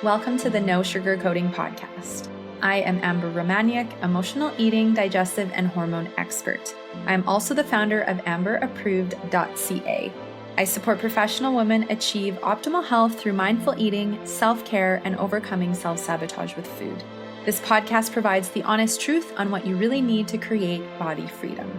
Welcome to the No Sugarcoating Podcast. I am Amber Romaniuk, emotional eating, digestive, and hormone expert. I am also the founder of amberapproved.ca. I support professional women achieve optimal health through mindful eating, self-care, and overcoming self-sabotage with food. This podcast provides the honest truth on what you really need to create body freedom.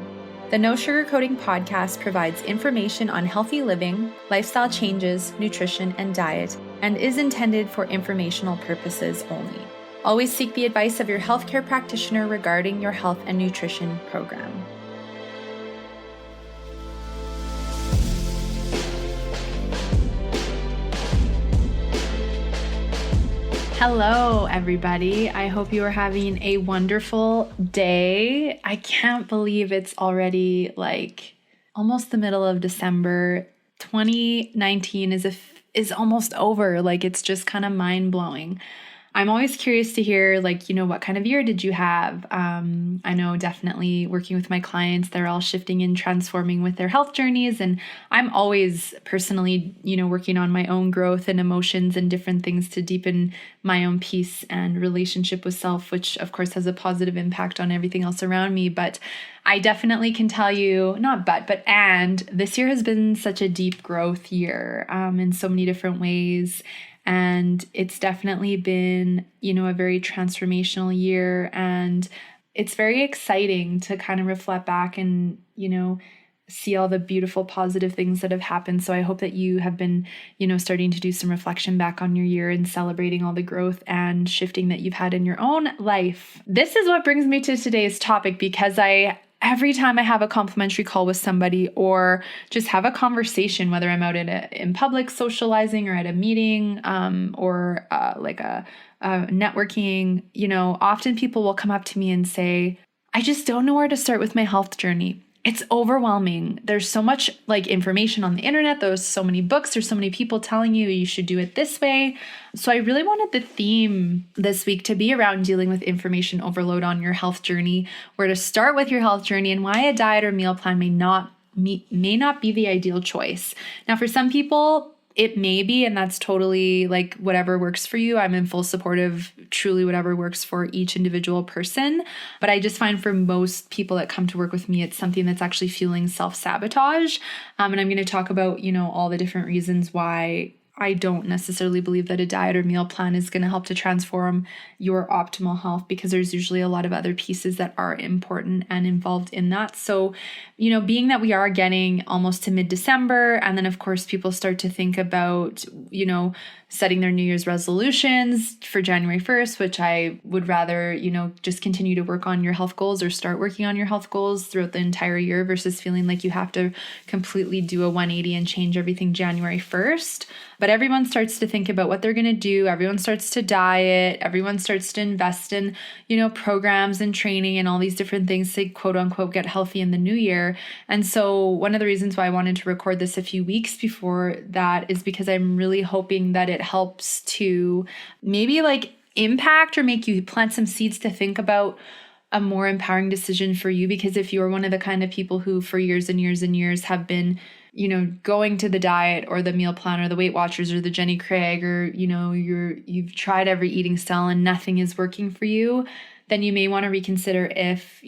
The No Sugarcoating Podcast provides information on healthy living, lifestyle changes, nutrition, and diet, and is intended for informational purposes only. Always seek the advice of your healthcare practitioner regarding your health and nutrition program. Hello, everybody. I hope you are having a wonderful day. I can't believe it's already almost the middle of December. 2019 is almost over. It's just kind of mind-blowing. I'm always curious to hear, what kind of year did you have? I know definitely working with my clients, they're all shifting and transforming with their health journeys. And I'm always personally, working on my own growth and emotions and different things to deepen my own peace and relationship with self, which of course has a positive impact on everything else around me. But I definitely can tell you, and this year has been such a deep growth year in so many different ways. And it's definitely been, a very transformational year. And it's very exciting to kind of reflect back and, see all the beautiful, positive things that have happened. So I hope that you have been, starting to do some reflection back on your year and celebrating all the growth and shifting that you've had in your own life. This is what brings me to today's topic, because every time I have a complimentary call with somebody or just have a conversation, whether I'm out in public socializing or at a meeting or a networking, often people will come up to me and say, I just don't know where to start with my health journey. It's overwhelming. There's so much information on the internet. There's so many books. There's so many people telling you should do it this way. So I really wanted the theme this week to be around dealing with information overload on your health journey, where to start with your health journey, and why a diet or meal plan may not be the ideal choice. Now, for some people, it may be, and that's totally whatever works for you. I'm in full support of truly whatever works for each individual person. But I just find for most people that come to work with me, it's something that's actually fueling self-sabotage. And I'm going to talk about, all the different reasons why I don't necessarily believe that a diet or meal plan is going to help to transform your optimal health, because there's usually a lot of other pieces that are important and involved in that. So, being that we are getting almost to mid-December, and then of course people start to think about, setting their New Year's resolutions for January 1st, which I would rather, just continue to work on your health goals or start working on your health goals throughout the entire year versus feeling like you have to completely do a 180 and change everything January 1st. But everyone starts to think about what they're going to do. Everyone starts to diet. Everyone starts to invest in, programs and training and all these different things to quote unquote get healthy in the new year. And so one of the reasons why I wanted to record this a few weeks before that is because I'm really hoping that it helps to maybe impact or make you plant some seeds to think about a more empowering decision for you. Because if you're one of the kind of people who for years and years and years have been going to the diet or the meal plan or the Weight Watchers or the Jenny Craig, or, you've tried every eating style and nothing is working for you, then you may want to reconsider if,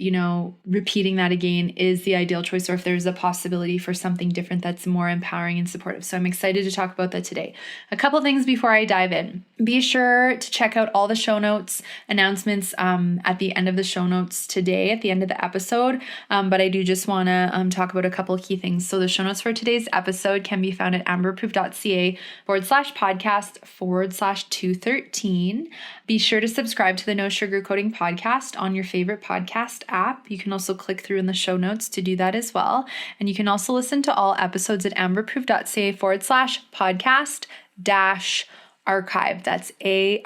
repeating that again is the ideal choice, or if there's a possibility for something different that's more empowering and supportive. So I'm excited to talk about that today. A couple things before I dive in. Be sure to check out all the show notes announcements at the end of the show notes today, at the end of the episode. But I do just want to talk about a couple of key things. So the show notes for today's episode can be found at amberapproved.ca/podcast/213. Be sure to subscribe to the No Sugarcoating Podcast on your favorite podcast app. You can also click through in the show notes to do that as well. And you can also listen to all episodes at amberapproved.ca/podcast-archive. That's ARCHIVE.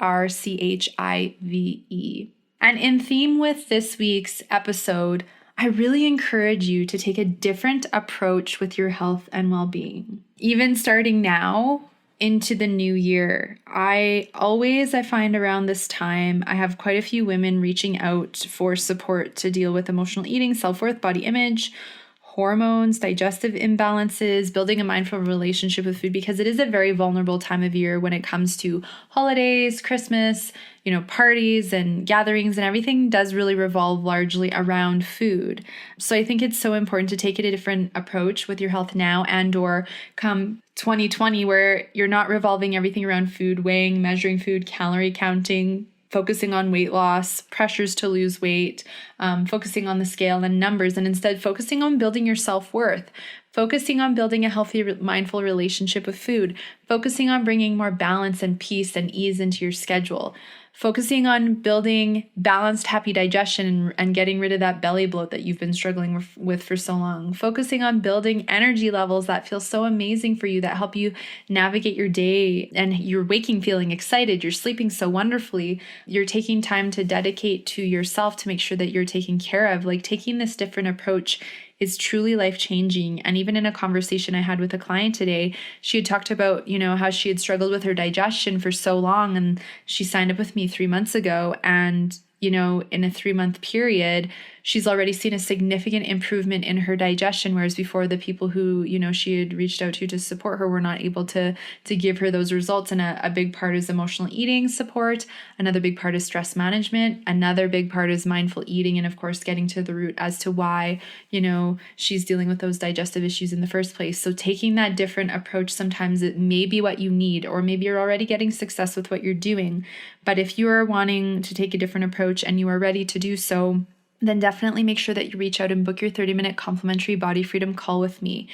And in theme with this week's episode, I really encourage you to take a different approach with your health and well-being. Even starting now, into the new year. I find around this time, I have quite a few women reaching out for support to deal with emotional eating, self-worth, body image, hormones, digestive imbalances, building a mindful relationship with food, because it is a very vulnerable time of year when it comes to holidays, Christmas, parties and gatherings, and everything does really revolve largely around food. So I think it's so important to take a different approach with your health now and or come 2020, where you're not revolving everything around food, weighing, measuring food, calorie counting, focusing on weight loss, pressures to lose weight, focusing on the scale and numbers, and instead focusing on building your self-worth, focusing on building a healthy, mindful relationship with food, focusing on bringing more balance and peace and ease into your schedule, focusing on building balanced, happy digestion and getting rid of that belly bloat that you've been struggling with for so long, focusing on building energy levels that feel so amazing for you, that help you navigate your day, and you're waking feeling excited, you're sleeping so wonderfully, you're taking time to dedicate to yourself to make sure that you're taken care of. Like, taking this different approach is truly life-changing. And even in a conversation I had with a client today, she had talked about, how she had struggled with her digestion for so long. And she signed up with me 3 months ago. And, in a 3-month period, she's already seen a significant improvement in her digestion. Whereas before, the people who, she had reached out to support her were not able to give her those results. And a big part is emotional eating support. Another big part is stress management. Another big part is mindful eating. And of course, getting to the root as to why, she's dealing with those digestive issues in the first place. So taking that different approach, sometimes it may be what you need, or maybe you're already getting success with what you're doing. But if you are wanting to take a different approach and you are ready to do so, then definitely make sure that you reach out and book your 30-minute complimentary body freedom call with me.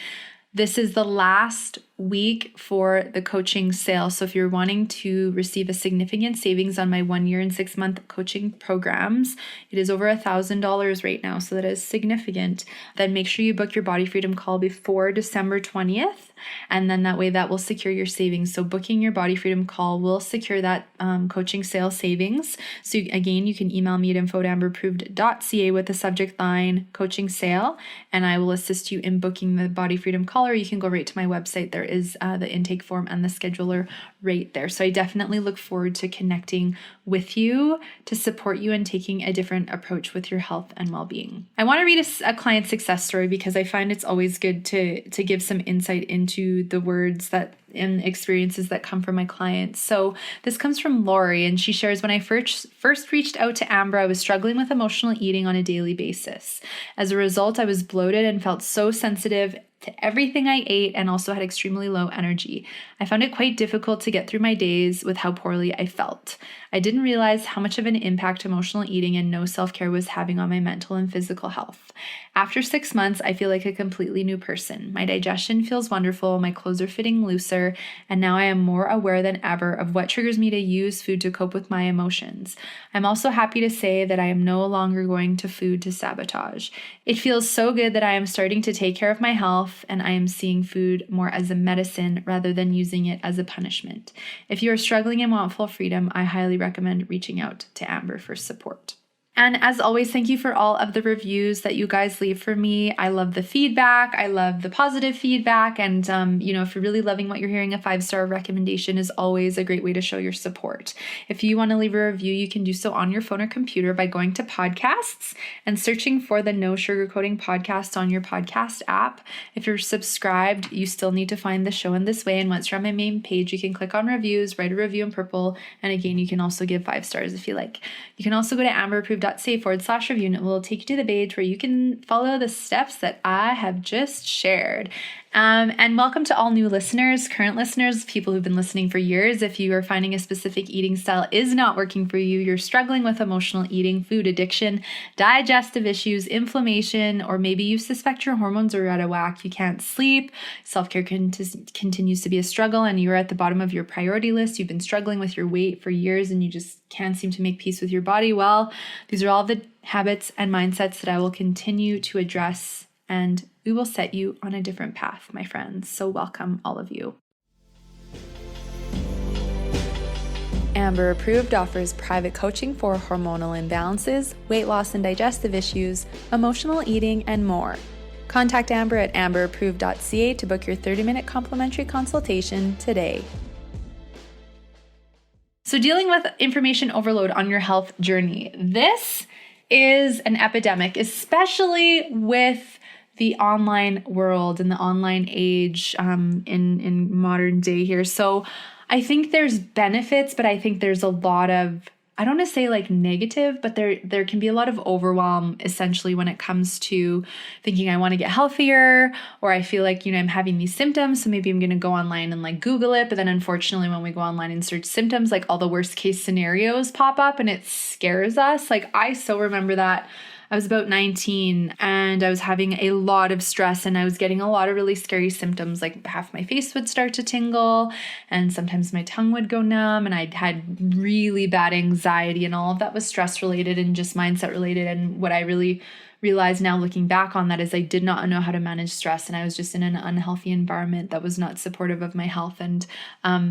This is the last week for the coaching sale. So if you're wanting to receive a significant savings on my 1 year and 6-month coaching programs, it is over $1,000 right now. So that is significant. Then make sure you book your body freedom call before December 20th. And then that way that will secure your savings. So booking your body freedom call will secure that coaching sale savings. So again, you can email me at info@amberapproved.ca with the subject line coaching sale, and I will assist you in booking the body freedom call, or you can go right to my website. There is the intake form and the scheduler right there. So I definitely look forward to connecting with you to support you in taking a different approach with your health and well-being. I want to read a client success story because I find it's always good to give some insight into the words that and experiences that come from my clients. So this comes from Lori, and she shares, when I first reached out to Amber, I was struggling with emotional eating on a daily basis. As a result, I was bloated and felt so sensitive to everything I ate, and also had extremely low energy. I found it quite difficult to get through my days with how poorly I felt. I didn't realize how much of an impact emotional eating and no self-care was having on my mental and physical health. After 6 months, I feel like a completely new person. My digestion feels wonderful, my clothes are fitting looser, and now I am more aware than ever of what triggers me to use food to cope with my emotions. I'm also happy to say that I am no longer going to food to sabotage. It feels so good that I am starting to take care of my health, and I am seeing food more as a medicine rather than using it as a punishment. If you are struggling and want full freedom, I highly recommend reaching out to Amber for support. And as always, thank you for all of the reviews that you guys leave for me. I love the feedback. I love the positive feedback. And, if you're really loving what you're hearing, a 5-star recommendation is always a great way to show your support. If you want to leave a review, you can do so on your phone or computer by going to podcasts and searching for the No Sugarcoating Podcast on your podcast app. If you're subscribed, you still need to find the show in this way. And once you're on my main page, you can click on reviews, write a review in purple. And again, you can also give 5 stars if you like. You can also go to amberapproved.ca/review, and it will take you to the page where you can follow the steps that I have just shared. And welcome to all new listeners, current listeners, people who've been listening for years. If you are finding a specific eating style is not working for you, you're struggling with emotional eating, food addiction, digestive issues, inflammation, or maybe you suspect your hormones are out of whack, you can't sleep, self-care continues to be a struggle, and you're at the bottom of your priority list, you've been struggling with your weight for years and you just can't seem to make peace with your body. Well, these are all the habits and mindsets that I will continue to address, and we will set you on a different path, my friends. So welcome, all of you. Amber Approved offers private coaching for hormonal imbalances, weight loss and digestive issues, emotional eating, and more. Contact Amber at amberapproved.ca to book your 30-minute complimentary consultation today. So dealing with information overload on your health journey, this is an epidemic, especially with the online world and the online age in modern day here. So I think there's benefits, but I think there's a lot of, I don't want to say like negative, but there can be a lot of overwhelm essentially when it comes to thinking I want to get healthier, or I feel like, I'm having these symptoms, so maybe I'm going to go online and like Google it. But then unfortunately, when we go online and search symptoms, like all the worst case scenarios pop up and it scares us. Like I so remember that. I was about 19 and I was having a lot of stress and I was getting a lot of really scary symptoms. Like half my face would start to tingle and sometimes my tongue would go numb, and I'd had really bad anxiety, and all of that was stress related and just mindset related. And what I really realized now looking back on that is I did not know how to manage stress, and I was just in an unhealthy environment that was not supportive of my health. And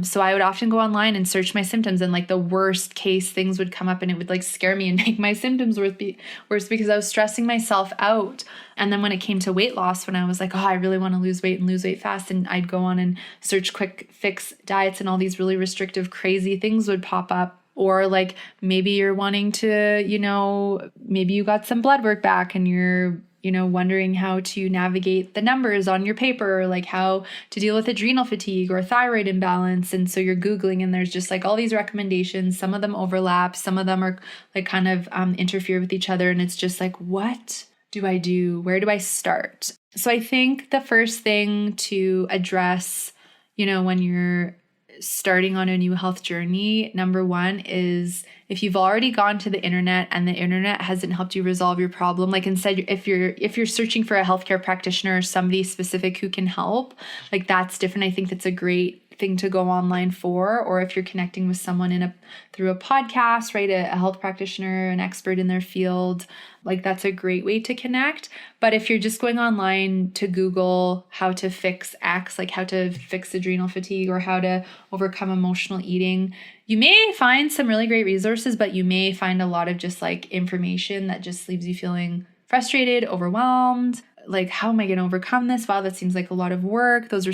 so I would often go online and search my symptoms, and like the worst case things would come up and it would like scare me and make my symptoms worse because I was stressing myself out. And then when it came to weight loss, when I was like, oh, I really want to lose weight and lose weight fast, and I'd go on and search quick fix diets, and all these really restrictive, crazy things would pop up. Or like maybe you're wanting to, maybe you got some blood work back and you're, wondering how to navigate the numbers on your paper, or like how to deal with adrenal fatigue or thyroid imbalance. And so you're Googling and there's just like all these recommendations. Some of them overlap. Some of them are like kind of interfere with each other. And it's just like, what do I do? Where do I start? So I think the first thing to address, when you're starting on a new health journey, number one is if you've already gone to the internet and the internet hasn't helped you resolve your problem, like instead, if you're searching for a healthcare practitioner or somebody specific who can help, like that's different. I think that's a great thing to go online for. Or if you're connecting with someone through a podcast, right? A health practitioner, an expert in their field, like that's a great way to connect. But if you're just going online to Google how to fix X, like how to fix adrenal fatigue or how to overcome emotional eating, you may find some really great resources, but you may find a lot of just like information that just leaves you feeling frustrated, overwhelmed. Like, how am I going to overcome this? Wow, that seems like a lot of work. Those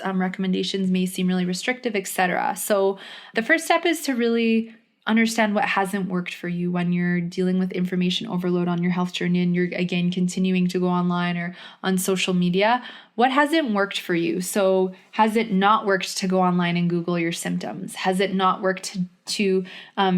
recommendations may seem really restrictive, etc. So the first step is to really understand what hasn't worked for you when you're dealing with information overload on your health journey and you're, again, continuing to go online or on social media. What hasn't worked for you? So has it not worked to go online and Google your symptoms? Has it not worked to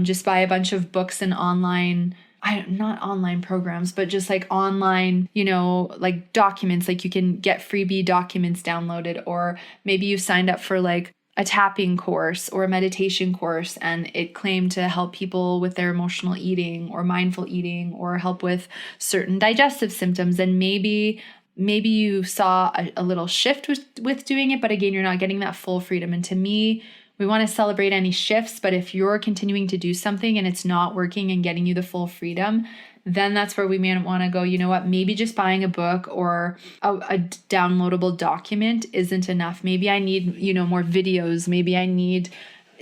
just buy a bunch of books and not online programs, but just like online, like documents, like you can get freebie documents downloaded, or maybe you signed up for like a tapping course or a meditation course and it claimed to help people with their emotional eating or mindful eating or help with certain digestive symptoms. And maybe you saw a little shift with doing it, but again, you're not getting that full freedom. And to me, we want to celebrate any shifts, but if you're continuing to do something and it's not working and getting you the full freedom, then that's where we may want to go, you know what, maybe just buying a book or a downloadable document isn't enough. Maybe I need, more videos. Maybe I need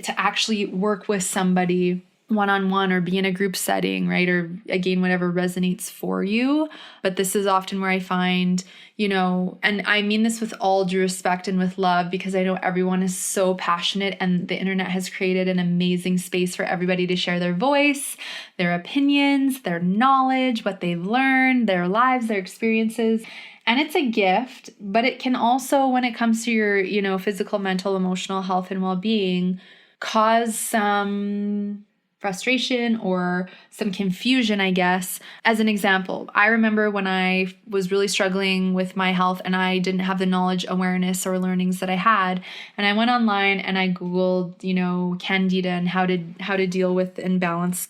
to actually work with somebody one-on-one or be in a group setting, right? Or again, whatever resonates for you. But this is often where I find, and I mean this with all due respect and with love, because I know everyone is so passionate and the internet has created an amazing space for everybody to share their voice, their opinions, their knowledge, what they've learned, their lives, their experiences. And it's a gift, but it can also, when it comes to your, physical, mental, emotional health and well-being, cause some frustration or some confusion, I guess. As an example, I remember when I was really struggling with my health and I didn't have the knowledge, awareness, or learnings that I had. And I went online and I Googled, candida and how to deal with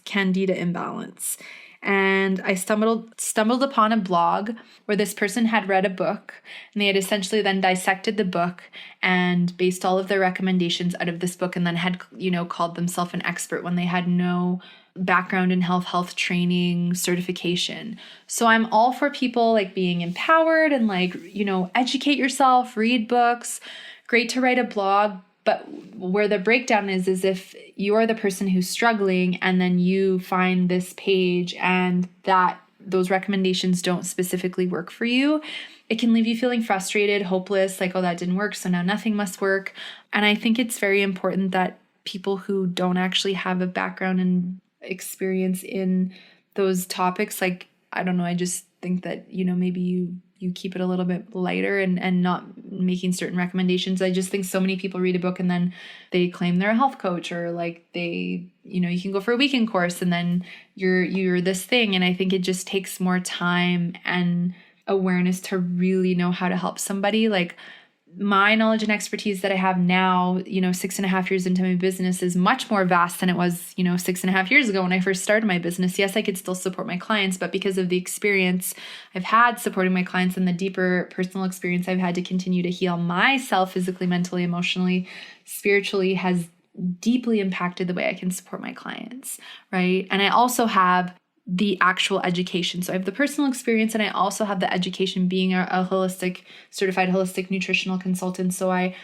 candida imbalance. And I stumbled upon a blog where this person had read a book and they had essentially then dissected the book and based all of their recommendations out of this book, and then had, called themselves an expert when they had no background in health training certification. So I'm all for people like being empowered and like, educate yourself, read books, great to write a blog. But where the breakdown is if you are the person who's struggling and then you find this page and that those recommendations don't specifically work for you, it can leave you feeling frustrated, hopeless, like, oh, that didn't work, so now nothing must work. And I think it's very important that people who don't actually have a background and experience in those topics, like, I don't know, I just think that, maybe you keep it a little bit lighter and not making certain recommendations. I just think so many people read a book and then they claim they're a health coach, or like they, you can go for a weekend course and then you're this thing. And I think it just takes more time and awareness to really know how to help somebody. Like, my knowledge and expertise that I have now, 6.5 years into my business, is much more vast than it was, 6.5 years ago when I first started my business. Yes, I could still support my clients, but because of the experience I've had supporting my clients and the deeper personal experience I've had to continue to heal myself physically, mentally, emotionally, spiritually, has deeply impacted the way I can support my clients, right? And I also have the actual education. So I have the personal experience and I also have the education being a certified holistic nutritional consultant. So I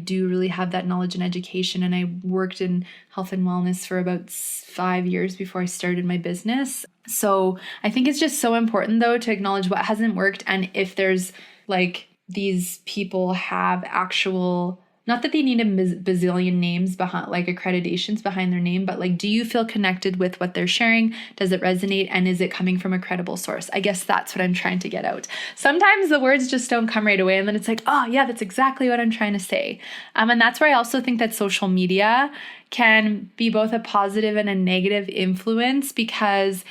do really have that knowledge and education. And I worked in health and wellness for about 5 years before I started my business. So I think it's just so important though to acknowledge what hasn't worked. And if there's like, these people have actual, not that they need a bazillion names behind, like accreditations behind their name, but like, do you feel connected with what they're sharing? Does it resonate? And is it coming from a credible source? I guess that's what I'm trying to get out. Sometimes the words just don't come right away. And then it's like, oh yeah, that's exactly what I'm trying to say. And that's where I also think that social media can be both a positive and a negative influence, because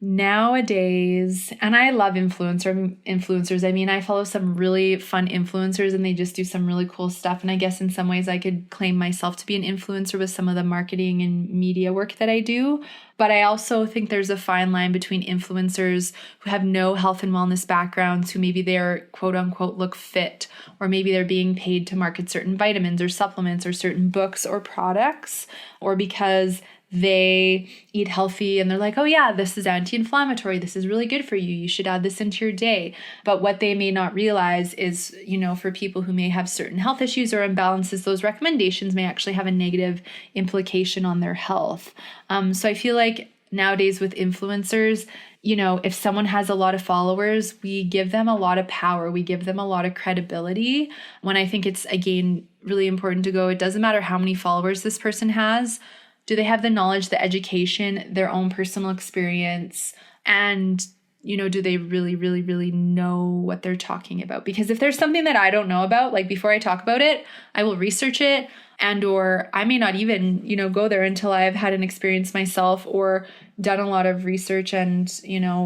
nowadays, and I love influencers. I mean, I follow some really fun influencers and they just do some really cool stuff. And I guess in some ways I could claim myself to be an influencer with some of the marketing and media work that I do. But I also think there's a fine line between influencers who have no health and wellness backgrounds, who maybe they're quote unquote look fit, or maybe they're being paid to market certain vitamins or supplements or certain books or products, or because they eat healthy and they're like, oh yeah, this is anti-inflammatory. This is really good for you. You should add this into your day. But what they may not realize is, for people who may have certain health issues or imbalances, those recommendations may actually have a negative implication on their health. So I feel like nowadays with influencers, if someone has a lot of followers, we give them a lot of power. We give them a lot of credibility, when I think it's, again, really important to go, it doesn't matter how many followers this person has. Do they have the knowledge, the education, their own personal experience, and, do they really, really, really know what they're talking about? Because if there's something that I don't know about, like before I talk about it, I will research it, or I may not even, go there until I've had an experience myself or done a lot of research and,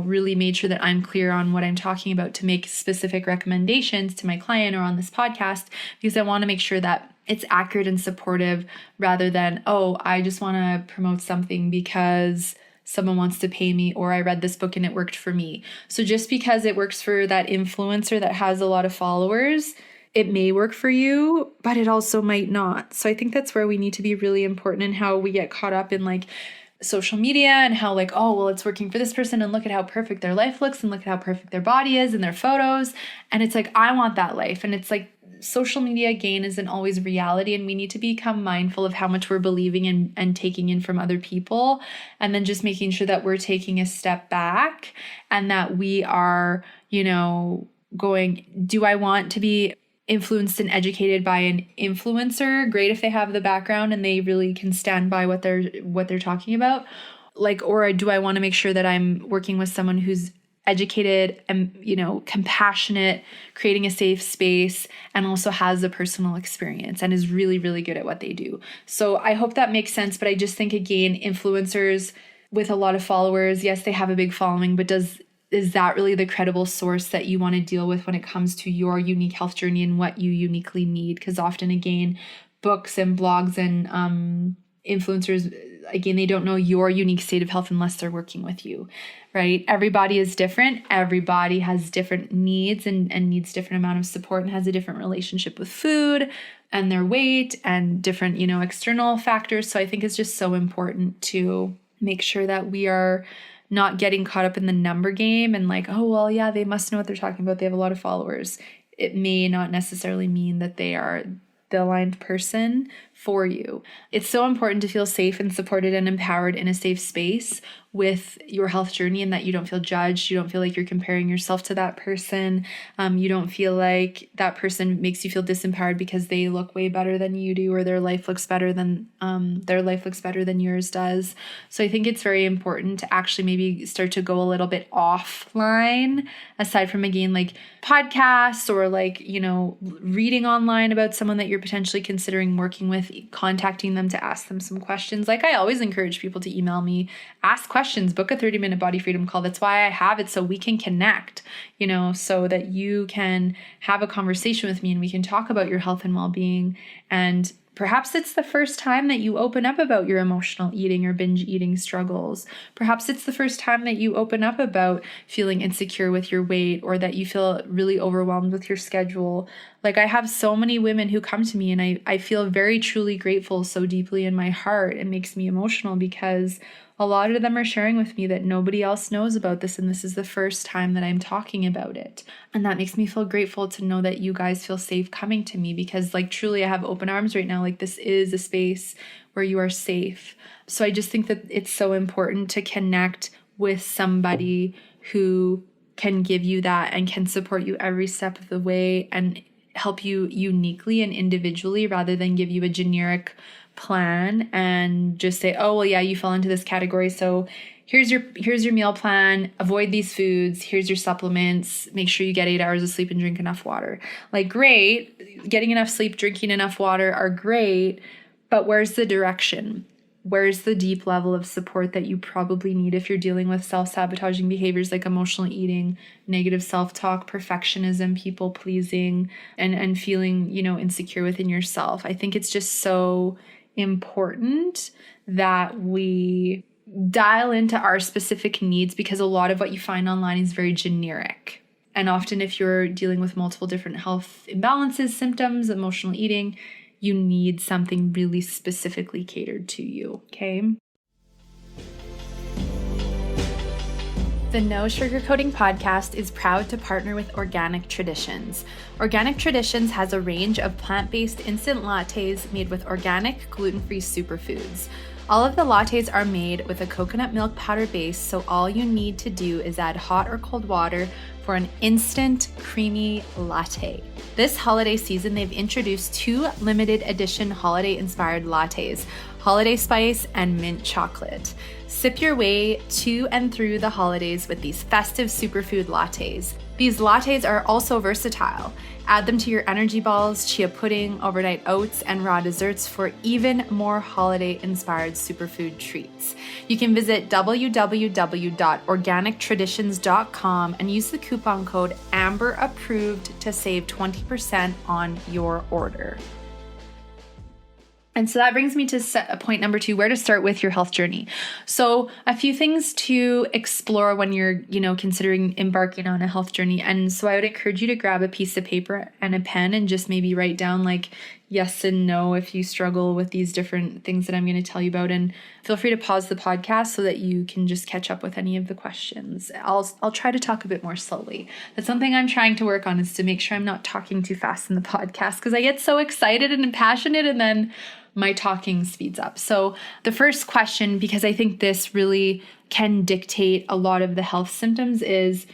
really made sure that I'm clear on what I'm talking about to make specific recommendations to my client or on this podcast, because I want to make sure that it's accurate and supportive, rather than, oh, I just want to promote something because someone wants to pay me, or I read this book and it worked for me. So just because it works for that influencer that has a lot of followers, it may work for you, but it also might not. So I think that's where we need to be really important in how we get caught up in like social media and how like, oh, well, it's working for this person and look at how perfect their life looks and look at how perfect their body is and their photos. And it's like, I want that life. And it's like, social media, again, isn't always reality, and we need to become mindful of how much we're believing and taking in from other people, and then just making sure that we're taking a step back and that we are, going, do I want to be influenced and educated by an influencer? Great if they have the background and they really can stand by what they're talking about. Like, or do I want to make sure that I'm working with someone who's educated and, compassionate, creating a safe space, and also has a personal experience and is really, really good at what they do. So I hope that makes sense. But I just think, again, influencers with a lot of followers, yes, they have a big following, but is that really the credible source that you want to deal with when it comes to your unique health journey and what you uniquely need? Because often, again, books and blogs and influencers, again, they don't know your unique state of health unless they're working with you, right? Everybody is different. Everybody has different needs and needs different amount of support and has a different relationship with food and their weight and different, external factors. So I think it's just so important to make sure that we are not getting caught up in the number game and like, oh, well, yeah, they must know what they're talking about. They have a lot of followers. It may not necessarily mean that they are the aligned person for you. It's so important to feel safe and supported and empowered in a safe space with your health journey and that you don't feel judged. You don't feel like you're comparing yourself to that person. You don't feel like that person makes you feel disempowered because they look way better than you do, or their life looks better than yours does. So I think it's very important to actually maybe start to go a little bit offline, aside from, again, like podcasts or like, reading online about someone that you're potentially considering working with, contacting them to ask them some questions. Like, I always encourage people to email me, ask questions, book a 30-minute body freedom call. That's why I have it, so we can connect, so that you can have a conversation with me and we can talk about your health and well-being. And perhaps it's the first time that you open up about your emotional eating or binge eating struggles. Perhaps it's the first time that you open up about feeling insecure with your weight, or that you feel really overwhelmed with your schedule. Like, I have so many women who come to me, and I feel very truly grateful so deeply in my heart. It makes me emotional because a lot of them are sharing with me that nobody else knows about this, and this is the first time that I'm talking about it. And that makes me feel grateful to know that you guys feel safe coming to me, because like, truly, I have open arms right now. Like, this is a space where you are safe. So I just think that it's so important to connect with somebody who can give you that and can support you every step of the way and help you uniquely and individually, rather than give you a generic plan and just say, oh, well, yeah, you fall into this category, so here's your meal plan, avoid these foods, here's your supplements, make sure you get 8 hours of sleep and drink enough water. Like, great, getting enough sleep, drinking enough water are great, but where's the direction? Where's the deep level of support that you probably need if you're dealing with self-sabotaging behaviors like emotional eating, negative self-talk, perfectionism, people-pleasing, and feeling, insecure within yourself? I think it's just so important that we dial into our specific needs, because a lot of what you find online is very generic. And often, if you're dealing with multiple different health imbalances, symptoms, emotional eating, you need something really specifically catered to you, okay? The No Sugarcoating podcast is proud to partner with Organic Traditions. Organic Traditions has a range of plant-based instant lattes made with organic, gluten-free superfoods. All of the lattes are made with a coconut milk powder base, so all you need to do is add hot or cold water for an instant creamy latte. This holiday season, they've introduced 2 limited edition holiday-inspired lattes, Holiday Spice and Mint Chocolate. Sip your way to and through the holidays with these festive superfood lattes. These lattes are also versatile. Add them to your energy balls, chia pudding, overnight oats, and raw desserts for even more holiday-inspired superfood treats. You can visit www.organictraditions.com and use the coupon code amberapproved to save 20% on your order. And so that brings me to point number 2, where to start with your health journey. So a few things to explore when you're, considering embarking on a health journey. And so I would encourage you to grab a piece of paper and a pen and just maybe write down like yes and no if you struggle with these different things that I'm going to tell you about. And feel free to pause the podcast so that you can just catch up with any of the questions. I'll try to talk a bit more slowly. That's something I'm trying to work on, is to make sure I'm not talking too fast in the podcast, because I get so excited and passionate and then my talking speeds up. So the first question, because I think this really can dictate a lot of the health symptoms, is,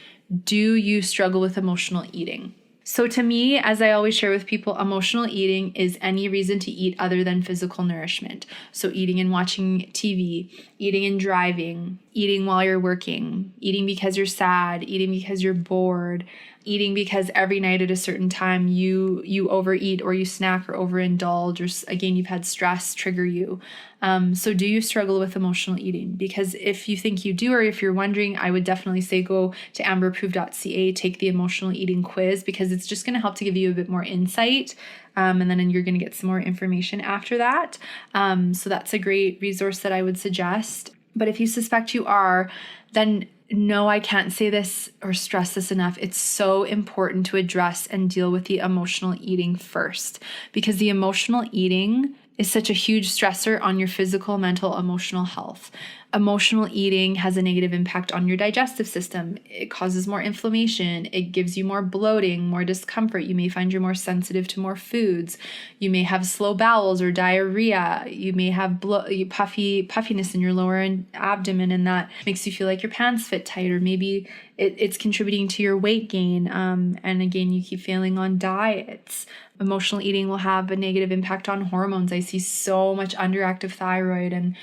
do you struggle with emotional eating? So to me, as I always share with people, emotional eating is any reason to eat other than physical nourishment. So eating and watching TV, eating and driving, eating while you're working, eating because you're sad, eating because you're bored, eating because every night at a certain time you overeat or you snack or overindulge, or again, you've had stress trigger you. So do you struggle with emotional eating? Because if you think you do, or if you're wondering, I would definitely say go to amberapproved.ca, take the emotional eating quiz, because it's just going to help to give you a bit more insight. And then you're going to get some more information after that. So that's a great resource that I would suggest. But if you suspect you are, then no, I can't say this or stress this enough. It's so important to address and deal with the emotional eating first, because the emotional eating is such a huge stressor on your physical, mental, emotional health. Emotional eating has a negative impact on your digestive system. It causes more inflammation. It gives you more bloating, more discomfort. You may find you're more sensitive to more foods. You may have slow bowels or diarrhea. You may have puffiness in your lower abdomen, and that makes you feel like your pants fit tight, or maybe it's contributing to your weight gain. And again, you keep failing on diets. Emotional eating will have a negative impact on hormones. I see so much underactive thyroid and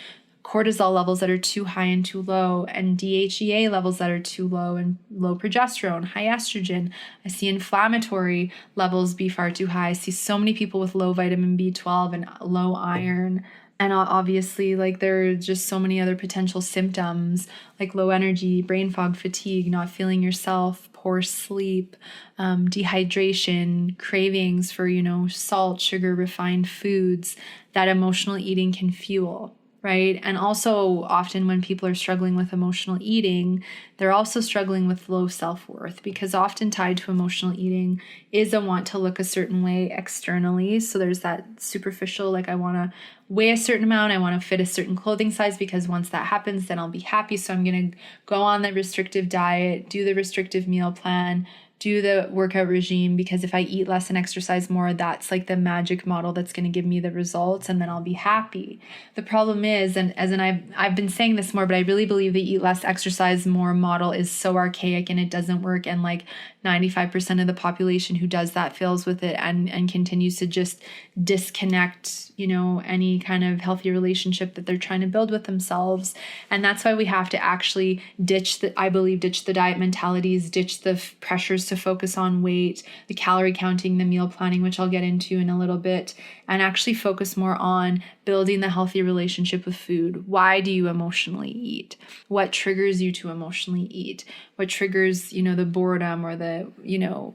cortisol levels that are too high and too low, and DHEA levels that are too low, and low progesterone, high estrogen. I see inflammatory levels be far too high. I see so many people with low vitamin B12 and low iron. And obviously, like, there are just so many other potential symptoms, like low energy, brain fog, fatigue, not feeling yourself, poor sleep, dehydration, cravings for, salt, sugar, refined foods that emotional eating can fuel. Right. And also often when people are struggling with emotional eating, they're also struggling with low self-worth, because often tied to emotional eating is a want to look a certain way externally. So there's that superficial, like, I want to weigh a certain amount, I want to fit a certain clothing size, because once that happens, then I'll be happy. So I'm going to go on the restrictive diet, do the restrictive meal plan, do the workout regime, because if I eat less and exercise more, that's like the magic model that's going to give me the results, and then I'll be happy. The problem is, and I've been saying this more, but I really believe the eat less, exercise more model is so archaic and it doesn't work. And like 95% of the population who does that fails with it and continues to just disconnect, any kind of healthy relationship that they're trying to build with themselves. And that's why we have to actually ditch the diet mentalities, ditch the pressures to focus on weight, the calorie counting, the meal planning, which I'll get into in a little bit, and actually focus more on building the healthy relationship with food. Why do you emotionally eat? What triggers you to emotionally eat? What triggers, the boredom or the,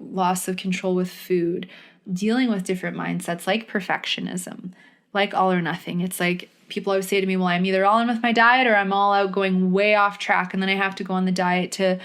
loss of control with food? Dealing with different mindsets like perfectionism, like all or nothing. It's like people always say to me, well, I'm either all in with my diet or I'm all out going way off track. And then I have to go on the diet to,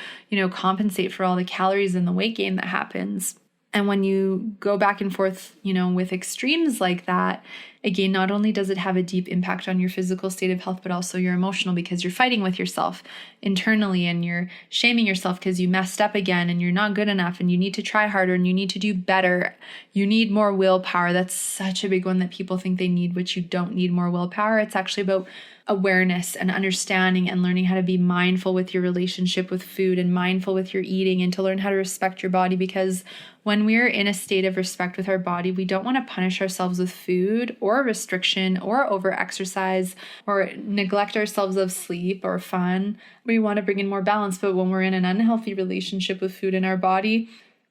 compensate for all the calories and the weight gain that happens. And when you go back and forth, with extremes like that, again, not only does it have a deep impact on your physical state of health, but also your emotional, because you're fighting with yourself internally and you're shaming yourself because you messed up again and you're not good enough and you need to try harder and you need to do better. You need more willpower. That's such a big one that people think they need, which you don't need more willpower. It's actually about awareness and understanding and learning how to be mindful with your relationship with food and mindful with your eating, and to learn how to respect your body. Because when we're in a state of respect with our body, we don't want to punish ourselves with food or restriction or over exercise or neglect ourselves of sleep or fun. We want to bring in more balance. But when we're in an unhealthy relationship with food and our body,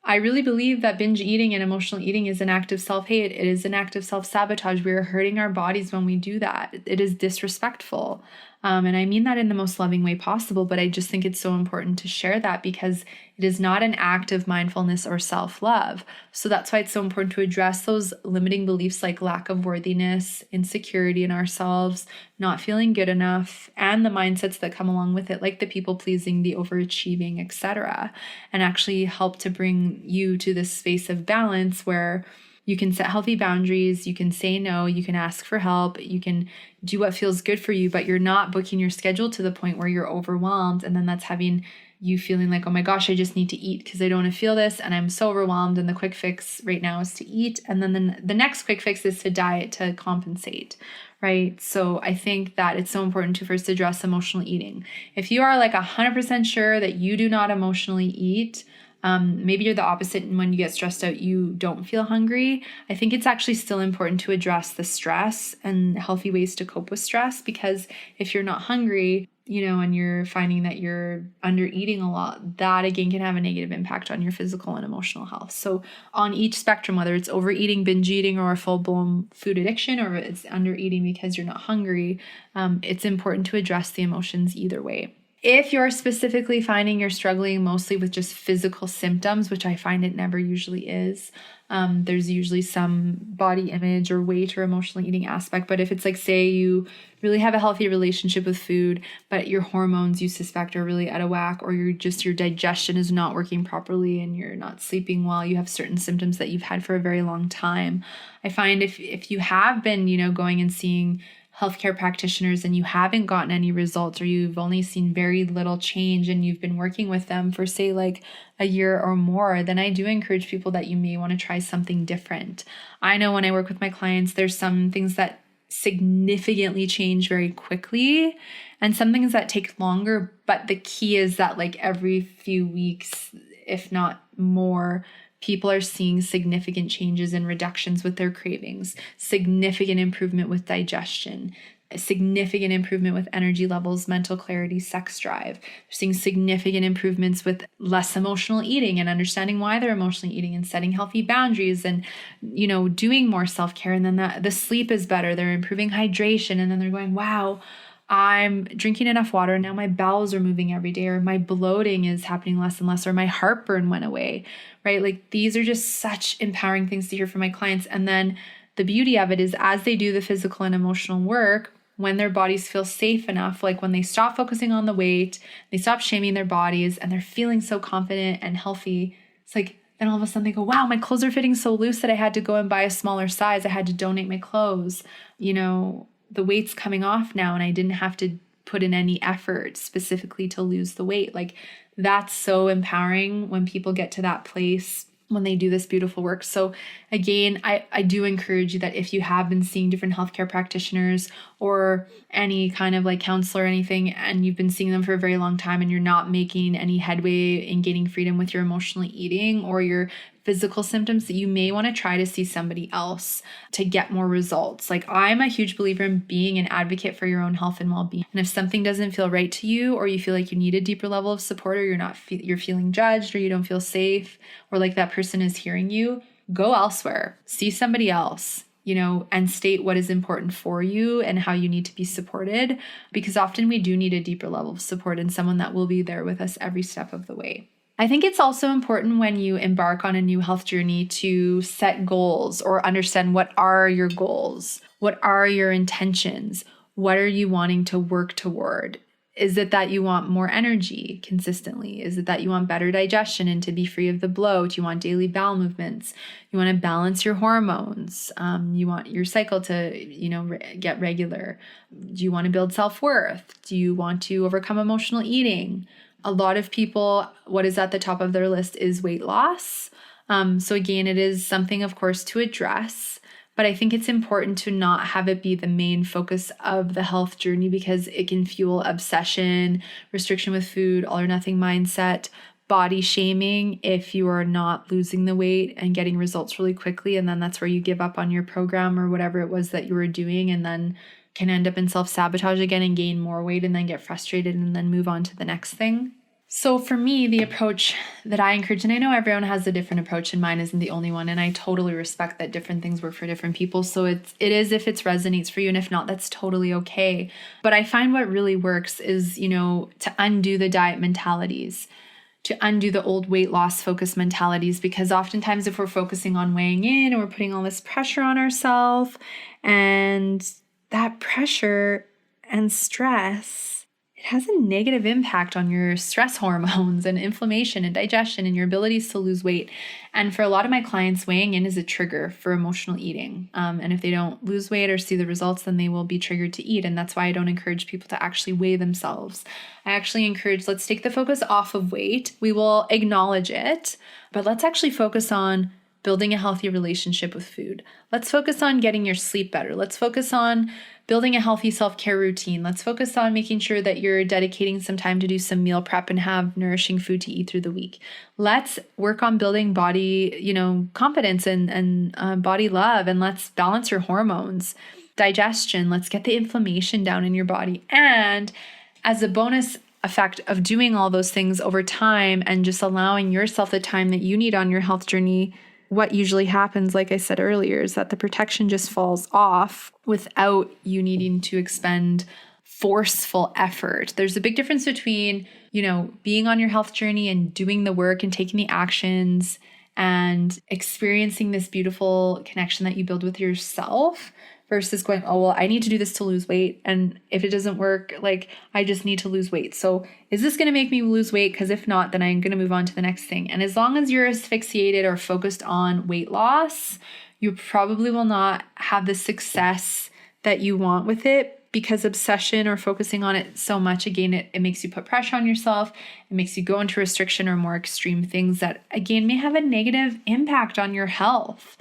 I really believe that binge eating and emotional eating is an act of self-hate. It is an act of self-sabotage. We are hurting our bodies when we do that. It is disrespectful. And I mean that in the most loving way possible, but I just think it's so important to share that, because it is not an act of mindfulness or self-love. So that's why it's so important to address those limiting beliefs like lack of worthiness, insecurity in ourselves, not feeling good enough, and the mindsets that come along with it, like the people-pleasing, the overachieving, etc., and actually help to bring you to this space of balance where you can set healthy boundaries, you can say no, you can ask for help, you can do what feels good for you, but you're not booking your schedule to the point where you're overwhelmed. And then that's having you feeling like, oh my gosh, I just need to eat because I don't want to feel this and I'm so overwhelmed, and the quick fix right now is to eat. And then the next quick fix is to diet to compensate, right? So I think that it's so important to first address emotional eating. If you are like 100% sure that you do not emotionally eat, maybe you're the opposite, and when you get stressed out, you don't feel hungry. I think it's actually still important to address the stress and healthy ways to cope with stress, because if you're not hungry, and you're finding that you're under eating a lot, that again can have a negative impact on your physical and emotional health. So on each spectrum, whether it's overeating, binge eating, or a full-blown food addiction, or it's under eating because you're not hungry, it's important to address the emotions either way. If you're specifically finding you're struggling mostly with just physical symptoms, which I find it never usually is, there's usually some body image or weight or emotional eating aspect. But if it's like, say you really have a healthy relationship with food, but your hormones you suspect are really out of whack, or your digestion is not working properly and you're not sleeping well, you have certain symptoms that you've had for a very long time. I find if you have been, going and seeing healthcare practitioners and you haven't gotten any results, or you've only seen very little change and you've been working with them for say like a year or more, then I do encourage people that you may want to try something different. I know when I work with my clients, there's some things that significantly change very quickly and some things that take longer. But the key is that like every few weeks, if not more, people are seeing significant changes and reductions with their cravings, significant improvement with digestion, significant improvement with energy levels, mental clarity, sex drive. They're seeing significant improvements with less emotional eating and understanding why they're emotionally eating and setting healthy boundaries and, doing more self-care. And then the sleep is better. They're improving hydration. And then they're going, wow, I'm drinking enough water. Now my bowels are moving every day, or my bloating is happening less and less, or my heartburn went away, right? Like these are just such empowering things to hear from my clients. And then the beauty of it is as they do the physical and emotional work, when their bodies feel safe enough, like when they stop focusing on the weight, they stop shaming their bodies and they're feeling so confident and healthy, it's like, then all of a sudden they go, wow, my clothes are fitting so loose that I had to go and buy a smaller size. I had to donate my clothes. The weight's coming off now and I didn't have to put in any effort specifically to lose the weight. Like that's so empowering when people get to that place when they do this beautiful work. So again, I do encourage you that if you have been seeing different healthcare practitioners or any kind of like counselor or anything, and you've been seeing them for a very long time and you're not making any headway in gaining freedom with your emotional eating or your physical symptoms, that you may want to try to see somebody else to get more results. Like I'm a huge believer in being an advocate for your own health and well-being. And if something doesn't feel right to you, or you feel like you need a deeper level of support, or you're feeling judged, or you don't feel safe, or like that person is hearing you, go elsewhere, see somebody else, and state what is important for you and how you need to be supported, because often we do need a deeper level of support and someone that will be there with us every step of the way. I think it's also important when you embark on a new health journey to set goals or understand what are your goals? What are your intentions? What are you wanting to work toward? Is it that you want more energy consistently? Is it that you want better digestion and to be free of the bloat? You want daily bowel movements? You want to balance your hormones? You want your cycle to, get regular? Do you want to build self-worth? Do you want to overcome emotional eating? A lot of people, what is at the top of their list is weight loss. So again, it is something, of course, to address, but I think it's important to not have it be the main focus of the health journey, because it can fuel obsession, restriction with food, all or nothing mindset, body shaming if you are not losing the weight and getting results really quickly. And then that's where you give up on your program or whatever it was that you were doing, and then can end up in self-sabotage again and gain more weight and then get frustrated and then move on to the next thing. So for me, the approach that I encourage, and I know everyone has a different approach and mine isn't the only one, and I totally respect that different things work for different people. So it is if it resonates for you, and if not, that's totally okay. But I find what really works is, to undo the diet mentalities, to undo the old weight loss focus mentalities, because oftentimes if we're focusing on weighing in and we're putting all this pressure on ourselves, and that pressure and stress, it has a negative impact on your stress hormones and inflammation and digestion and your abilities to lose weight. And for a lot of my clients, weighing in is a trigger for emotional eating. And if they don't lose weight or see the results, then they will be triggered to eat. And that's why I don't encourage people to actually weigh themselves. I actually encourage, let's take the focus off of weight. We will acknowledge it, but let's actually focus on building a healthy relationship with food. Let's focus on getting your sleep better. Let's focus on building a healthy self-care routine. Let's focus on making sure that you're dedicating some time to do some meal prep and have nourishing food to eat through the week. Let's work on building body, confidence and body love, and let's balance your hormones, digestion. Let's get the inflammation down in your body. And as a bonus effect of doing all those things over time and just allowing yourself the time that you need on your health journey, what usually happens, like I said earlier, is that the protection just falls off without you needing to expend forceful effort. There's a big difference between, being on your health journey and doing the work and taking the actions and experiencing this beautiful connection that you build with yourself versus going, oh, well, I need to do this to lose weight. And if it doesn't work, I just need to lose weight. So is this going to make me lose weight? Because if not, then I'm going to move on to the next thing. And as long as you're asphyxiated or focused on weight loss, you probably will not have the success that you want with it, because obsession or focusing on it so much, again, it makes you put pressure on yourself. It makes you go into restriction or more extreme things that, again, may have a negative impact on your health.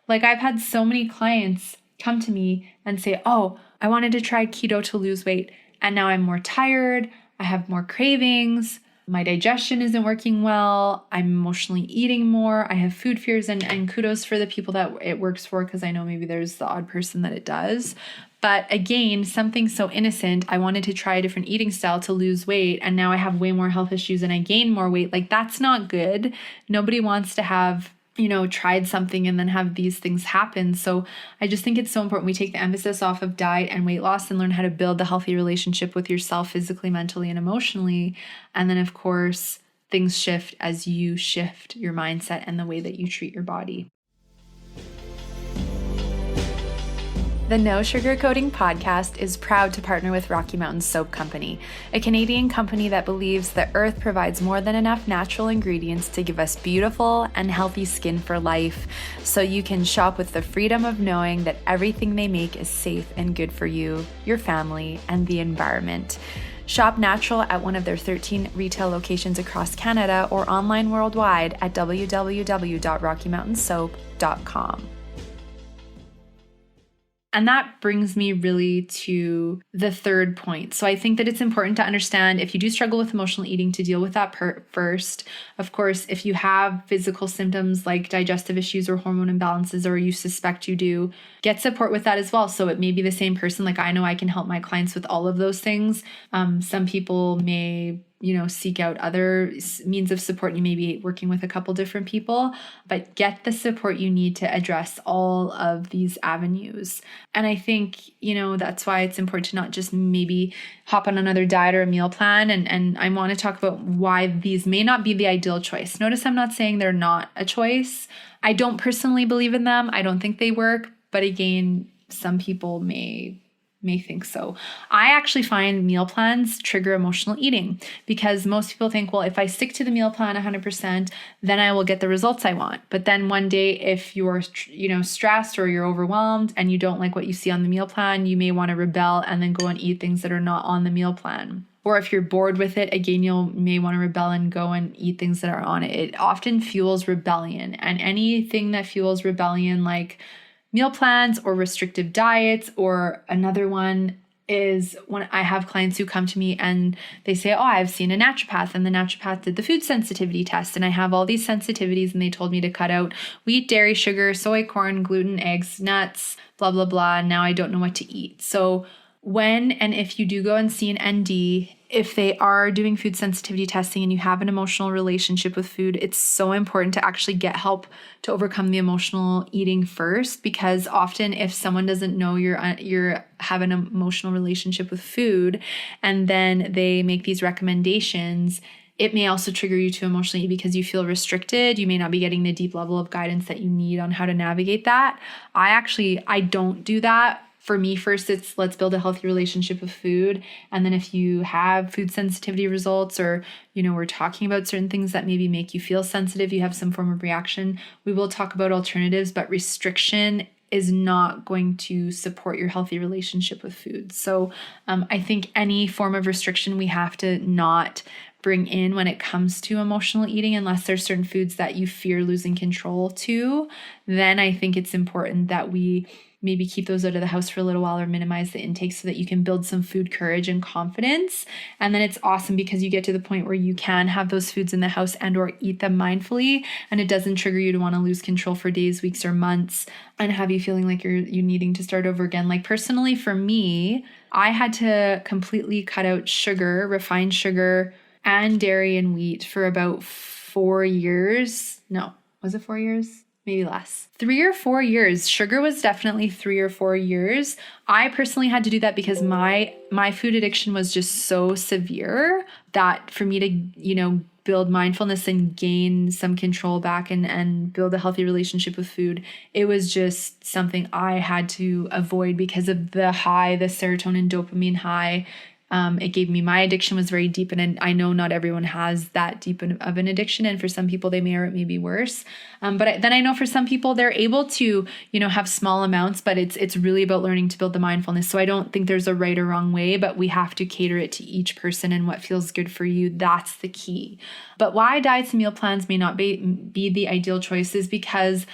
I've had so many clients come to me and say, oh, I wanted to try keto to lose weight, and now I'm more tired. I have more cravings. My digestion isn't working well. I'm emotionally eating more. I have food fears, and kudos for the people that it works for, because I know maybe there's the odd person that it does. But again, something so innocent, I wanted to try a different eating style to lose weight, and now I have way more health issues and I gain more weight. That's not good. Nobody wants to have, tried something and then have these things happen. So I just think it's so important we take the emphasis off of diet and weight loss and learn how to build a healthy relationship with yourself physically, mentally, and emotionally. And then, of course, things shift as you shift your mindset and the way that you treat your body. The No Sugarcoating podcast is proud to partner with Rocky Mountain Soap Company, a Canadian company that believes the earth provides more than enough natural ingredients to give us beautiful and healthy skin for life, so you can shop with the freedom of knowing that everything they make is safe and good for you, your family, and the environment. Shop natural at one of their 13 retail locations across Canada or online worldwide at www.rockymountainsoap.com. And that brings me really to the third point. So I think that it's important to understand, if you do struggle with emotional eating, to deal with that first. Of course, if you have physical symptoms like digestive issues or hormone imbalances, or you suspect you do, get support with that as well. So it may be the same person. I know I can help my clients with all of those things. Some people may seek out other means of support. You may be working with a couple different people, but get the support you need to address all of these avenues. And I think, that's why it's important to not just maybe hop on another diet or a meal plan. And I want to talk about why these may not be the ideal choice. Notice I'm not saying they're not a choice. I don't personally believe in them. I don't think they work. But again, some people may think so. I actually find meal plans trigger emotional eating, because most people think, well, if I stick to the meal plan 100%, then I will get the results I want. But then one day, if you're, stressed or you're overwhelmed and you don't like what you see on the meal plan, you may want to rebel and then go and eat things that are not on the meal plan. Or if you're bored with it, again, may want to rebel and go and eat things that are on it. It often fuels rebellion, and anything that fuels rebellion, like meal plans or restrictive diets, or another one is when I have clients who come to me and they say, oh, I've seen a naturopath, and the naturopath did the food sensitivity test, and I have all these sensitivities, and they told me to cut out wheat, dairy, sugar, soy, corn, gluten, eggs, nuts, blah, blah, blah. And now I don't know what to eat. So when and if you do go and see an ND, if they are doing food sensitivity testing and you have an emotional relationship with food, it's so important to actually get help to overcome the emotional eating first, because often if someone doesn't know you're have an emotional relationship with food and then they make these recommendations, it may also trigger you to emotionally eat because you feel restricted. You may not be getting the deep level of guidance that you need on how to navigate that. I don't do that. For me, first, it's let's build a healthy relationship with food. And then if you have food sensitivity results, or, we're talking about certain things that maybe make you feel sensitive, you have some form of reaction, we will talk about alternatives, but restriction is not going to support your healthy relationship with food. So I think any form of restriction we have to not bring in when it comes to emotional eating, unless there's certain foods that you fear losing control to. Then I think it's important that we maybe keep those out of the house for a little while or minimize the intake so that you can build some food courage and confidence. And then it's awesome because you get to the point where you can have those foods in the house and or eat them mindfully, and it doesn't trigger you to want to lose control for days, weeks, or months and have you feeling like you needing to start over again. Like personally for me, I had to completely cut out sugar, refined sugar, and dairy and wheat for about 4 years. No, was it 4 years? maybe less. 3 or 4 years. Sugar was definitely 3 or 4 years. I personally had to do that because my food addiction was just so severe that for me to, build mindfulness and gain some control back and build a healthy relationship with food, it was just something I had to avoid because of the serotonin, dopamine high. It gave me, my addiction was very deep, and I know not everyone has that deep of an addiction, and for some people they may or it may be worse. Then I know for some people they're able to, have small amounts, but it's really about learning to build the mindfulness. So I don't think there's a right or wrong way, but we have to cater it to each person and what feels good for you. That's the key. But why diets and meal plans may not be the ideal choice is because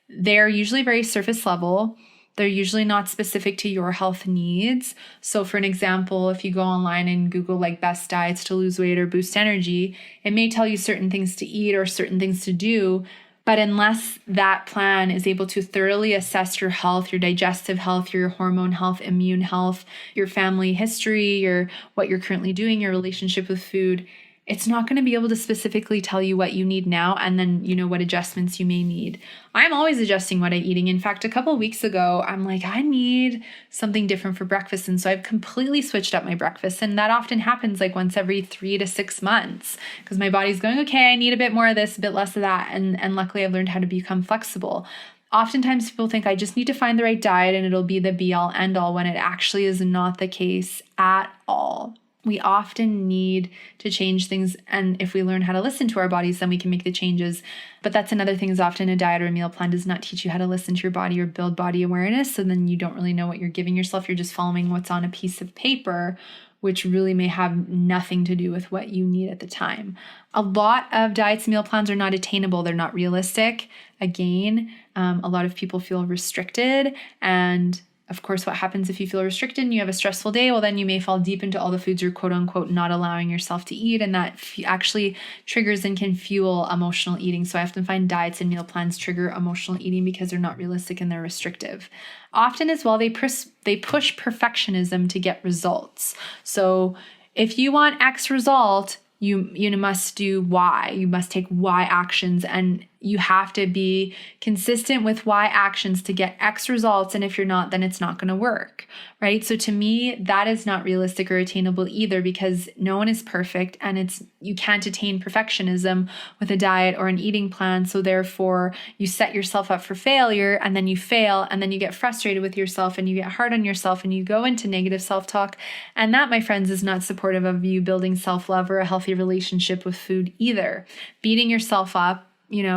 they're usually very surface level. They're usually not specific to your health needs. So for an example, if you go online and Google like best diets to lose weight or boost energy, it may tell you certain things to eat or certain things to do. But unless that plan is able to thoroughly assess your health, your digestive health, your hormone health, immune health, your family history, what you're currently doing, your relationship with food, it's not going to be able to specifically tell you what you need now and then, what adjustments you may need. I'm always adjusting what I'm eating. In fact, a couple of weeks ago, I'm like, I need something different for breakfast. And so I've completely switched up my breakfast. And that often happens like once every 3 to 6 months because my body's going, okay, I need a bit more of this, a bit less of that. And luckily I've learned how to become flexible. Oftentimes people think I just need to find the right diet and it'll be the be all end all when it actually is not the case at all. We often need to change things, and if we learn how to listen to our bodies, then we can make the changes. But that's another thing, is often a diet or a meal plan does not teach you how to listen to your body or build body awareness, so then you don't really know what you're giving yourself. You're just following what's on a piece of paper, which really may have nothing to do with what you need at the time. A lot of diets and meal plans are not attainable. They're not realistic. Again, a lot of people feel restricted, and of course, what happens if you feel restricted and you have a stressful day? Well, then you may fall deep into all the foods you're quote unquote not allowing yourself to eat. And that actually triggers and can fuel emotional eating. So I often find diets and meal plans trigger emotional eating because they're not realistic and they're restrictive. Often as well, they push perfectionism to get results. So if you want X result, you must do Y. You must take Y actions, and you have to be consistent with Y actions to get X results. And if you're not, then it's not going to work, right? So to me, that is not realistic or attainable either, because no one is perfect, and you can't attain perfectionism with a diet or an eating plan. So therefore, you set yourself up for failure, and then you fail, and then you get frustrated with yourself, and you get hard on yourself, and you go into negative self-talk. And that, my friends, is not supportive of you building self-love or a healthy relationship with food either. Beating yourself up,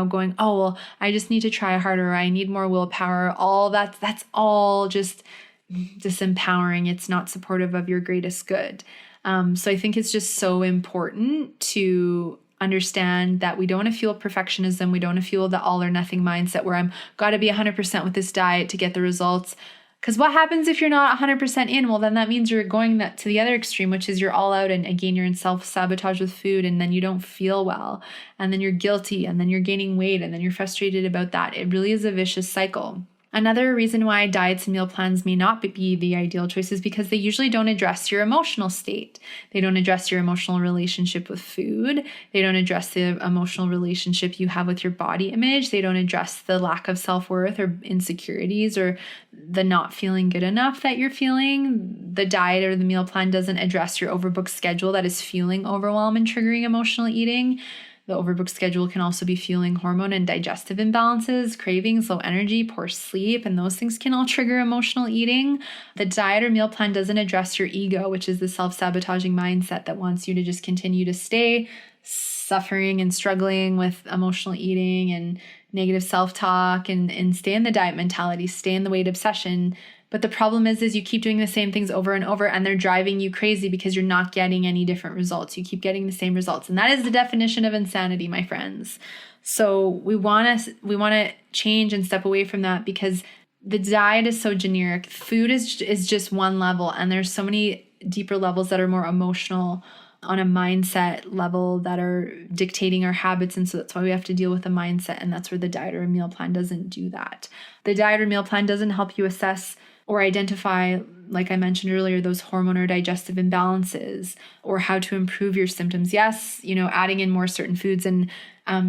going, oh, well, I just need to try harder, or I need more willpower, all that's all just disempowering. It's not supportive of your greatest good. So I think it's just so important to understand that we don't want to fuel perfectionism. We don't want to fuel the all or nothing mindset where I'm got to be 100% with this diet to get the results. Because what happens if you're not 100% in? Well, then that means you're going to the other extreme, which is you're all out, and again, you're in self-sabotage with food, and then you don't feel well, and then you're guilty, and then you're gaining weight, and then you're frustrated about that. It really is a vicious cycle. Another reason why diets and meal plans may not be the ideal choice is because they usually don't address your emotional state. They don't address your emotional relationship with food. They don't address the emotional relationship you have with your body image. They don't address the lack of self-worth or insecurities or the not feeling good enough that you're feeling. The diet or the meal plan doesn't address your overbooked schedule that is fueling overwhelm and triggering emotional eating. The overbooked schedule can also be fueling hormone and digestive imbalances, cravings, low energy, poor sleep, and those things can all trigger emotional eating. The diet or meal plan doesn't address your ego, which is the self-sabotaging mindset that wants you to just continue to stay suffering and struggling with emotional eating and negative self-talk and stay in the diet mentality, stay in the weight obsession. But the problem is you keep doing the same things over and over, and they're driving you crazy because you're not getting any different results. You keep getting the same results. And that is the definition of insanity, my friends. So we want to change and step away from that, because the diet is so generic. Food is just one level, and there's so many deeper levels that are more emotional on a mindset level that are dictating our habits. And so that's why we have to deal with the mindset. And that's where the diet or a meal plan doesn't do that. The diet or meal plan doesn't help you assess or identify, like I mentioned earlier, those hormone or digestive imbalances, or how to improve your symptoms. Yes, adding in more certain foods and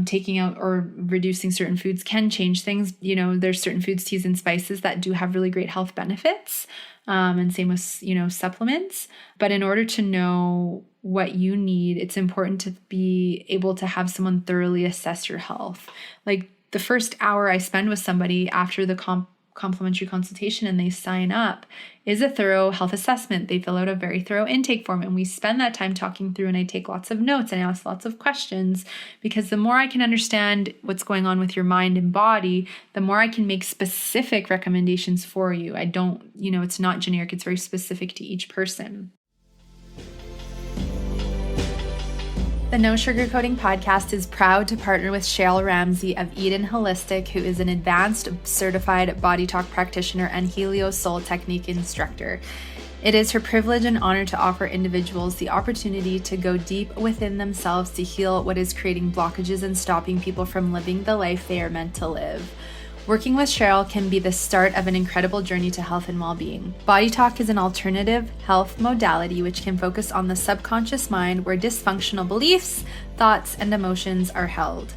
taking out or reducing certain foods can change things. There's certain foods, teas, and spices that do have really great health benefits. And same with, supplements. But in order to know what you need, it's important to be able to have someone thoroughly assess your health. Like the first hour I spend with somebody after the complimentary consultation and they sign up is a thorough health assessment. They fill out a very thorough intake form, and we spend that time talking through, and I take lots of notes and ask lots of questions, because the more I can understand what's going on with your mind and body, the more I can make specific recommendations for you. I don't, it's not generic, it's very specific to each person. The No Sugarcoating podcast is proud to partner with Cheryl Ramsey of Eden Wholistic, who is an advanced certified body talk practitioner and Helio Soul technique instructor. It is her privilege and honor to offer individuals the opportunity to go deep within themselves to heal what is creating blockages and stopping people from living the life they are meant to live. Working with Cheryl can be the start of an incredible journey to health and well-being. Body Talk is an alternative health modality which can focus on the subconscious mind, where dysfunctional beliefs, thoughts, and emotions are held.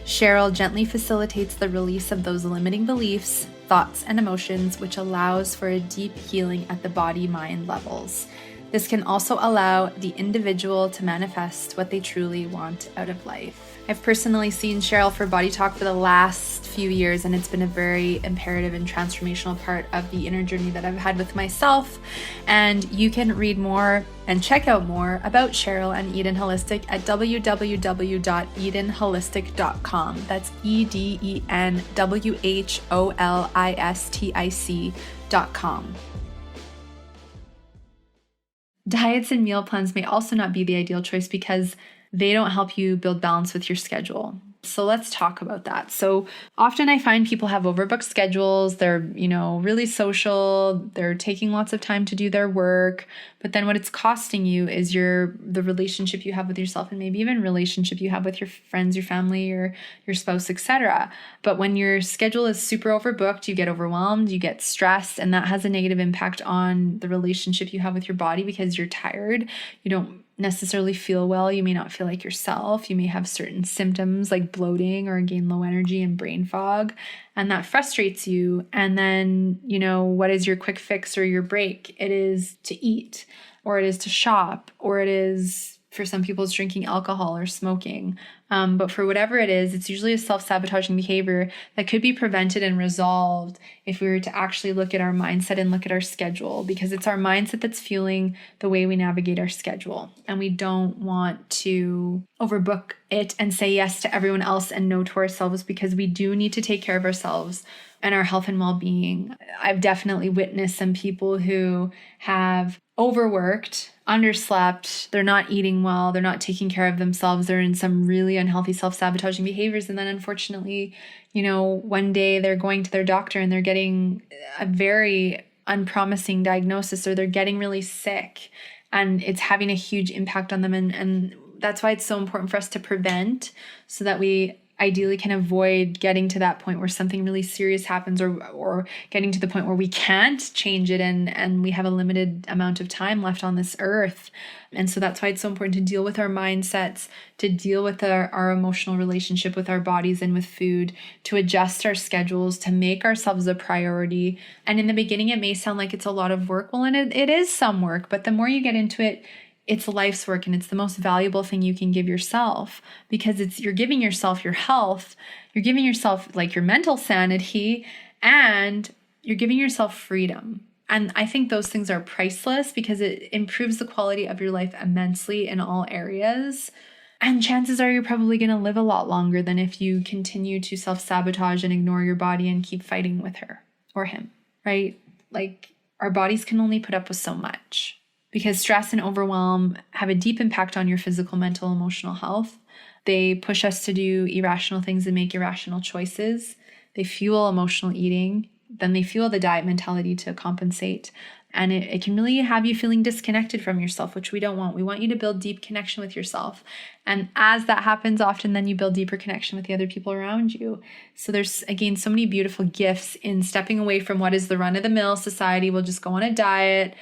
Cheryl gently facilitates the release of those limiting beliefs, thoughts, and emotions, which allows for a deep healing at the body-mind levels. This can also allow the individual to manifest what they truly want out of life. I've personally seen Cheryl for Body Talk for the last few years, and it's been a very imperative and transformational part of the inner journey that I've had with myself. And you can read more and check out more about Cheryl and Eden Wholistic at www.edenholistic.com. That's EDENWHOLISTIC.com. Diets and meal plans may also not be the ideal choice because they don't help you build balance with your schedule. So let's talk about that. So often I find people have overbooked schedules. They're, really social. They're taking lots of time to do their work. But then what it's costing you is the relationship you have with yourself, and maybe even relationship you have with your friends, your family, or your spouse, etc. But when your schedule is super overbooked, you get overwhelmed, you get stressed, and that has a negative impact on the relationship you have with your body because you're tired. You don't necessarily feel well. You may not feel like yourself. You may have certain symptoms like bloating or gain low energy and brain fog, and that frustrates you. And then, what is your quick fix or your break? It is to eat, or it is to shop, or it is, for some people, it's drinking alcohol or smoking. But for whatever it is, it's usually a self-sabotaging behavior that could be prevented and resolved if we were to actually look at our mindset and look at our schedule, because it's our mindset that's fueling the way we navigate our schedule. And we don't want to overbook it and say yes to everyone else and no to ourselves, because we do need to take care of ourselves and our health and well-being. I've definitely witnessed some people who have overworked, underslept, they're not eating well, they're not taking care of themselves, they're in some really unhealthy self-sabotaging behaviors. And then unfortunately, one day they're going to their doctor and they're getting a very unpromising diagnosis, or they're getting really sick, and it's having a huge impact on them. And that's why it's so important for us to prevent, so that we ideally can avoid getting to that point where something really serious happens, or getting to the point where we can't change it and we have a limited amount of time left on this earth. And so that's why it's so important to deal with our mindsets, to deal with our emotional relationship with our bodies and with food, to adjust our schedules, to make ourselves a priority. And in the beginning, it may sound like it's a lot of work. Well, and it is some work, but the more you get into it, it's life's work, and it's the most valuable thing you can give yourself, because you're giving yourself your health, you're giving yourself like your mental sanity, and you're giving yourself freedom. And I think those things are priceless, because it improves the quality of your life immensely in all areas. And chances are you're probably going to live a lot longer than if you continue to self-sabotage and ignore your body and keep fighting with her or him, right? Like, our bodies can only put up with so much, because stress and overwhelm have a deep impact on your physical, mental, emotional health. They push us to do irrational things and make irrational choices. They fuel emotional eating. Then they fuel the diet mentality to compensate. And it can really have you feeling disconnected from yourself, which we don't want. We want you to build deep connection with yourself. And as that happens, often then you build deeper connection with the other people around you. So there's, again, so many beautiful gifts in stepping away from what is the run-of-the-mill society. We'll just go on a diet,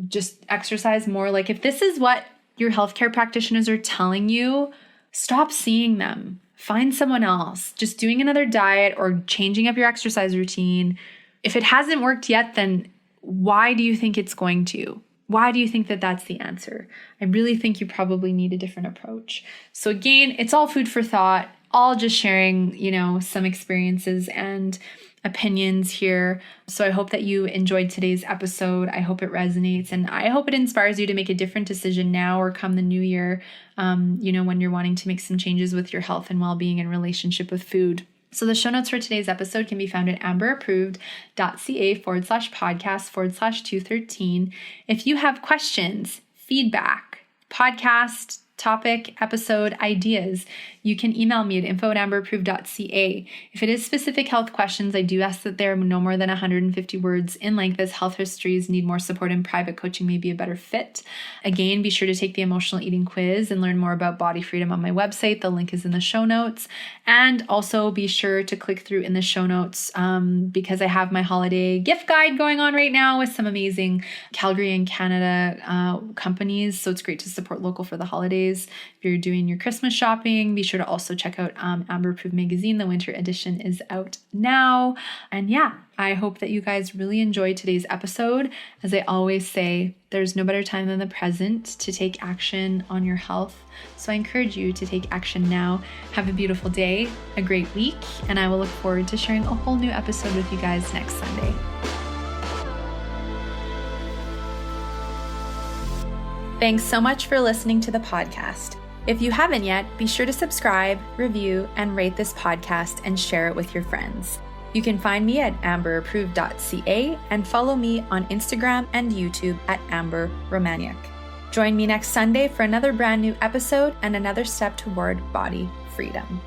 just exercise more. Like if this is what your healthcare practitioners are telling you, stop seeing them. Find someone else. Just doing another diet or changing up your exercise routine. If it hasn't worked yet, then why do you think it's going to? Why do you think that that's the answer? I really think you probably need a different approach. So again, it's all food for thought, all just sharing, some experiences and opinions here. So I hope that you enjoyed today's episode. I hope it resonates, and I hope it inspires you to make a different decision now or come the new year, when you're wanting to make some changes with your health and well-being in relationship with food. So the show notes for today's episode can be found at amberapproved.ca/podcast/213. If you have questions, feedback, podcast, topic, episode, ideas, you can email me at info@amberapproved.ca. If it is specific health questions, I do ask that there are no more than 150 words in length, as health histories need more support and private coaching may be a better fit. Again, be sure to take the emotional eating quiz and learn more about body freedom on my website. The link is in the show notes. And also be sure to click through in the show notes because I have my holiday gift guide going on right now with some amazing Calgary and Canada companies. So it's great to support local for the holidays. If you're doing your Christmas shopping, be sure to also check out Amber Approved magazine. The winter edition is out now. And yeah, I hope that you guys really enjoyed today's episode. As I always say, there's no better time than the present to take action on your health. So I encourage you to take action now. Have a beautiful day, a great week, and I will look forward to sharing a whole new episode with you guys next Sunday. Thanks so much for listening to the podcast. If you haven't yet, be sure to subscribe, review, and rate this podcast and share it with your friends. You can find me at amberapproved.ca and follow me on Instagram and YouTube at Amber Romaniuk. Join me next Sunday for another brand new episode and another step toward body freedom.